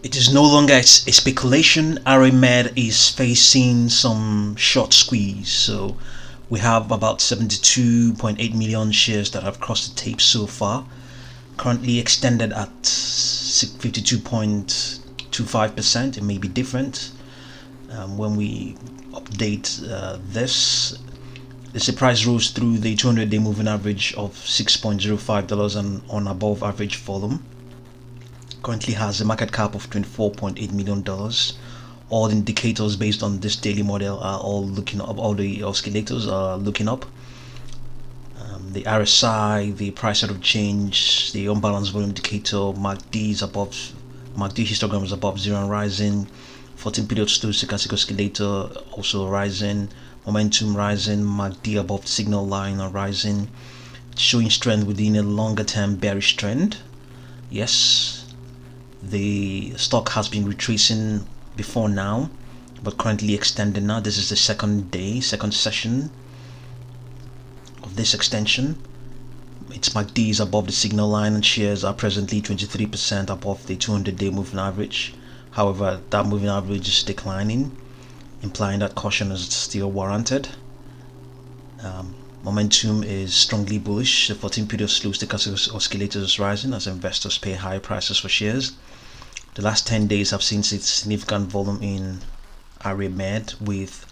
It is no longer a speculation. Rmed is facing some short squeeze. So we have about 72.8 million shares that have crossed the tape so far. Currently extended at 52.25%. It may be different when we update this. The price rose through the 200-day moving average of $6.05 and on above average volume. Currently has a market cap of $24.8 million. All indicators based on this daily model are all looking up. All the oscillators are looking up. The RSI, the price rate of change, the unbalanced volume indicator, MACD is above. MACD histogram is above zero and rising. 14-period slow stochastic oscillator also rising. Momentum rising. MACD above the signal line are rising, showing strength within a longer-term bearish trend. Yes. The stock has been retracing before now, but currently extending now. This is the second session of this extension. Its MACD is above the signal line and shares are presently 23% above the 200-day moving average. However, that moving average is declining, implying that caution is still warranted. Momentum is strongly bullish. The 14-period slow stochastic oscillator is rising as investors pay high prices for shares. The last 10 days have seen significant volume in Rmed with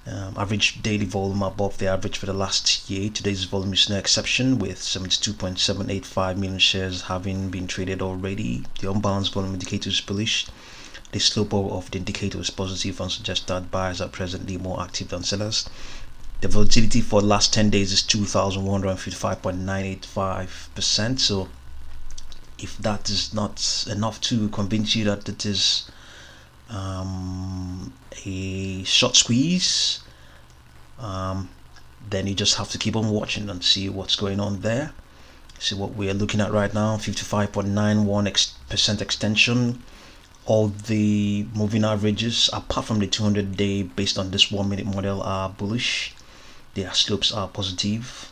average daily volume above the average for the last year. Today's volume is no exception, with 72.785 million shares having been traded already. The unbalanced volume indicator is bullish. The slope of the indicator is positive and suggests that buyers are presently more active than sellers. The volatility for the last 10 days is 2,155.985%. So if that is not enough to convince you that it is a short squeeze, then you just have to keep on watching and see what's going on there. See what we are looking at right now: 55.91% extension. All the moving averages apart from the 200-day based on this 1-minute model are bullish. Their slopes are positive.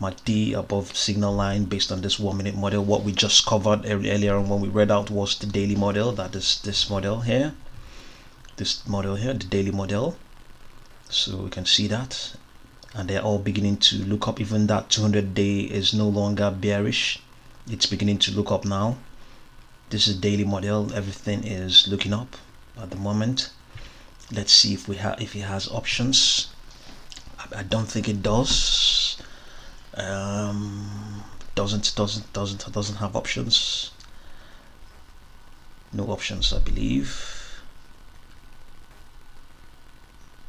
MACD above signal line based on this 1-minute model. What we just covered earlier on when we read out was the daily model. That is this model here, the daily model. So we can see that, and they're all beginning to look up. Even that 200-day is no longer bearish, it's beginning to look up now. This is daily model. Everything is looking up at the moment. Let's see if it has options. I don't think it does. Doesn't have options. No options, I believe.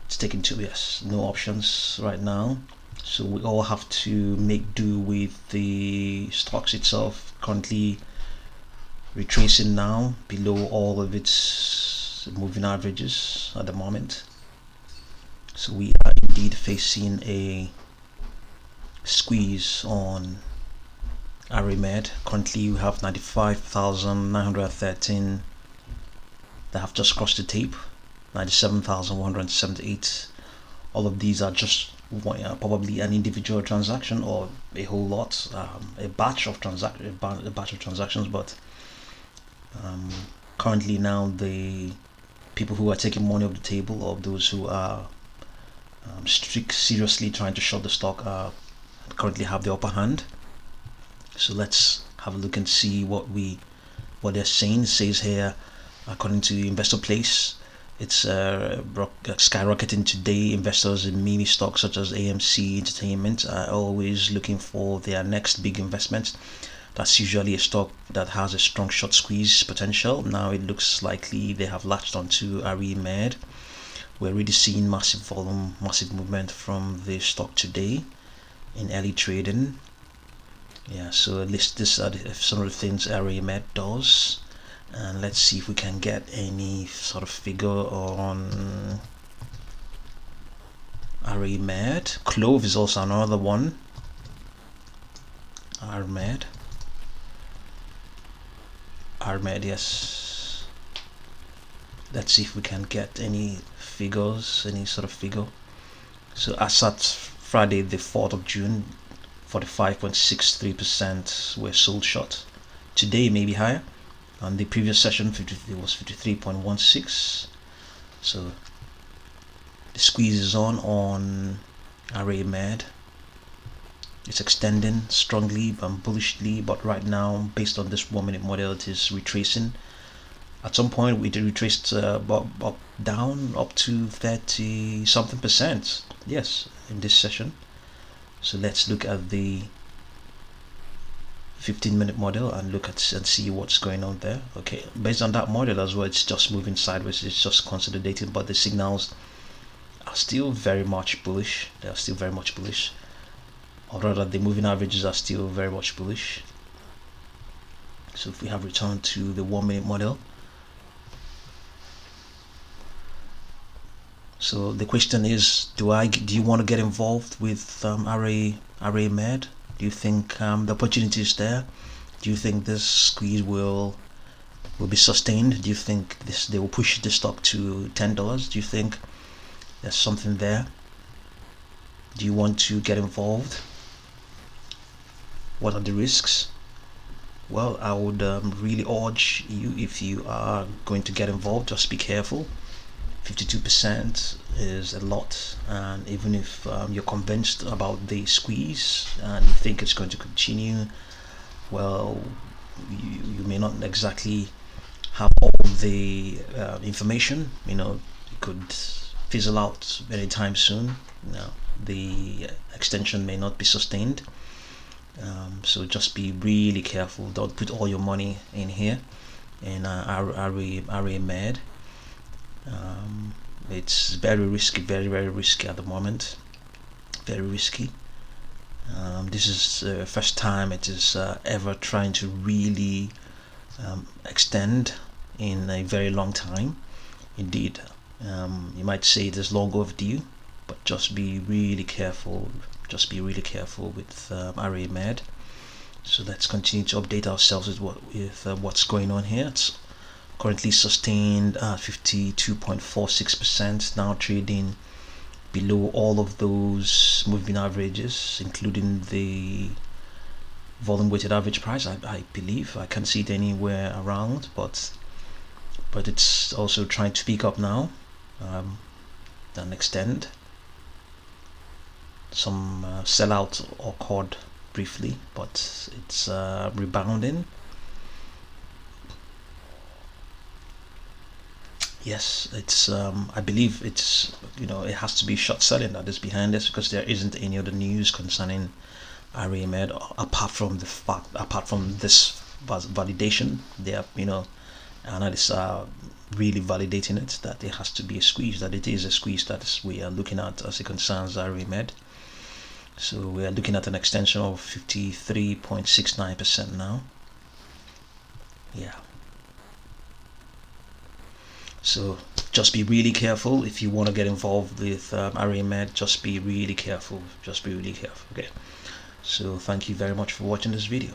It's taking two. Yes, no options right now. So we all have to make do with the stocks itself, currently retracing now below all of its moving averages at the moment. So we are indeed facing a squeeze on Rmed. Currently we have 95,913 that have just crossed the tape, 97,178. all of these are just probably an individual transaction or a whole lot, a batch of transactions, but currently now the people who are taking money off the table, or those who are seriously trying to short the stock, currently have the upper hand. So let's have a look and see what they're saying. It says here, according to Investor Place, it's skyrocketing today. Investors in meme stocks such as AMC Entertainment are always looking for their next big investment. That's usually a stock that has a strong short squeeze potential. Now it looks likely they have latched onto Rmed. We're already seeing massive volume, massive movement from the stock today in early trading. Yeah, so at least this are some of the things Rmed does. And let's see if we can get any sort of figure on Rmed. Clove is also another one. Rmed, yes. Let's see if we can get any figures, any sort of figure. So as at Friday the 4th of June, 45.63% were sold short. Today may be higher. On the previous session, it was 53.16. So the squeeze is on Rmed. It's extending strongly and bullishly, but right now, based on this 1 minute model, it is retracing. At some point, we retraced down up to 30 something percent. Yes, in this session. So let's look at the 15-minute model and look at and see what's going on there. Okay, based on that model as well, it's just moving sideways. It's just consolidating, but the signals are still very much bullish. They are still very much bullish, or rather, the moving averages are still very much bullish. So if we have returned to the 1 minute model, so the question is, do you want to get involved with Rmed? Do you think the opportunity is there? Do you think this squeeze will be sustained? Do you think they will push the stock to $10? Do you think there's something there? Do you want to get involved? What are the risks? Well, I would really urge you, if you are going to get involved, just be careful. 52% is a lot, and even if you're convinced about the squeeze and you think it's going to continue, well, you may not exactly have all the information. It could fizzle out anytime soon. The extension may not be sustained, so just be really careful. Don't put all your money in here in Rmed. It's very risky, very risky at the moment. Very risky. This is the first time it is ever trying to really extend in a very long time. Indeed, you might say it is long overdue, but just be really careful. Just be really careful with Rmed. So let's continue to update ourselves with what's going on here. It's currently sustained at 52.46%, now trading below all of those moving averages, including the volume weighted average price. I believe I can't see it anywhere around, but it's also trying to pick up now and extend. Some sellout occurred briefly, but it's rebounding. Yes, it's I believe it's it has to be short selling that is behind this, because there isn't any other news concerning Rmed apart from this validation. They are analysts are really validating it, that there has to be a squeeze, that it is a squeeze that we are looking at as it concerns Rmed. So we are looking at an extension of 53.69% now. Yeah. So just be really careful if you want to get involved with Rmed. Just be really careful. Okay. So thank you very much for watching this video.